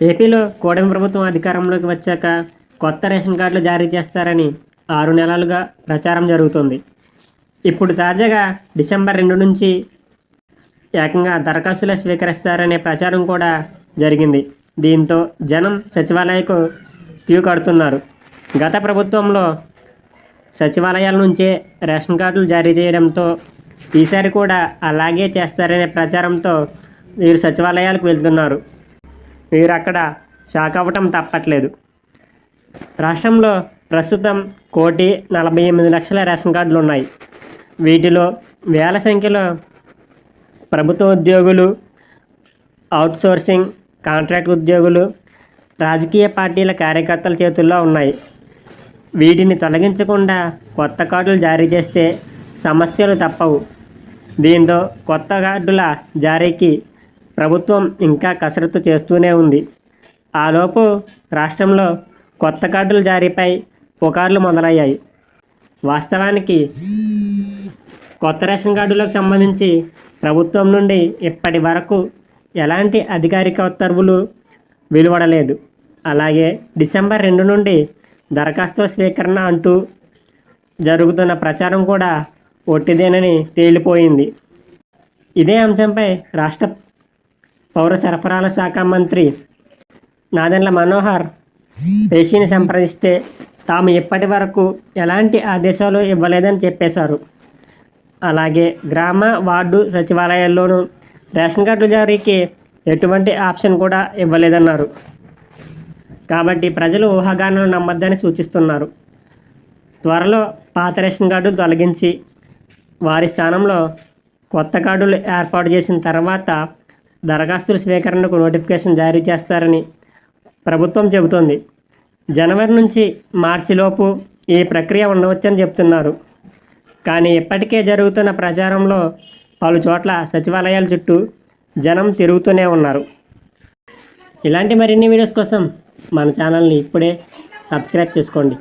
ఏపీలో కూటమి ప్రభుత్వం అధికారంలోకి వచ్చాక కొత్త రేషన్ కార్డులు జారీ చేస్తారని 6 నెలలుగా ప్రచారం జరుగుతోంది. ఇప్పుడు తాజాగా డిసెంబర్ 2 నుంచి ఏకంగా దరఖాస్తులే స్వీకరిస్తారనే ప్రచారం కూడా జరిగింది. దీంతో జనం సచివాలయాలకు క్యూ కడుతున్నారు. గత ప్రభుత్వంలో సచివాలయాల నుంచే రేషన్ కార్డులు జారీ చేయడంతో ఈసారి కూడా అలాగే చేస్తారనే ప్రచారంతో వీరు సచివాలయాలకు వెళ్తున్నారు. వీరు అక్కడ షాక్ అవ్వటం తప్పట్లేదు. రాష్ట్రంలో ప్రస్తుతం 1,48,00,000 రేషన్ కార్డులు ఉన్నాయి. వీటిలో వేల సంఖ్యలో ప్రభుత్వ ఉద్యోగులు, అవుట్సోర్సింగ్, కాంట్రాక్ట్ ఉద్యోగులు, రాజకీయ పార్టీల కార్యకర్తల చేతుల్లో ఉన్నాయి. వీటిని తొలగించకుండా కొత్త కార్డులు జారీ చేస్తే సమస్యలు తప్పవు. దీంతో కొత్త కార్డుల జారీకి ప్రభుత్వం ఇంకా కసరత్తు చేస్తూనే ఉంది. ఆలోపు రాష్ట్రంలో కొత్త కార్డుల జారీపై పుకార్లు మొదలయ్యాయి. వాస్తవానికి కొత్త రేషన్ కార్డులకు సంబంధించి ప్రభుత్వం నుండి ఇప్పటి వరకు ఎలాంటి అధికారిక ఉత్తర్వులు వెలువడలేదు. అలాగే డిసెంబర్ 2 నుండి దరఖాస్తుల స్వీకరణ అంటూ జరుగుతున్న ప్రచారం కూడా ఒట్టిదేనని తేలిపోయింది. ఇదే అంశంపై రాష్ట్ర పౌర సరఫరాల శాఖ మంత్రి నాదెండ్ల మనోహర్ పేషీని సంప్రదిస్తే తాము ఇప్పటి వరకు ఎలాంటి ఆదేశాలు ఇవ్వలేదని చెప్పేశారు. అలాగే గ్రామ, వార్డు సచివాలయాల్లోనూ రేషన్ కార్డు జారీకి ఎటువంటి ఆప్షన్ కూడా ఇవ్వలేదన్నారు. కాబట్టి ప్రజలు ఊహాగానాలు నమ్మొద్దని సూచిస్తున్నారు. త్వరలో పాత రేషన్ కార్డులు తొలగించి వారి స్థానంలో కొత్త కార్డులు ఏర్పాటు చేసిన తర్వాత దరఖాస్తుల స్వీకరణకు నోటిఫికేషన్ జారీ చేస్తారని ప్రభుత్వం చెబుతోంది. జనవరి నుంచి మార్చిలోపు ఈ ప్రక్రియ ఉండవచ్చని చెబుతున్నారు. కానీ ఇప్పటికే జరుగుతున్న ప్రచారంలో పలు చోట్ల సచివాలయాల చుట్టూ జనం తిరుగుతూనే ఉన్నారు. ఇలాంటి మరిన్ని వీడియోస్ కోసం మన ఛానల్ని ఇప్పుడే సబ్స్క్రైబ్ చేసుకోండి.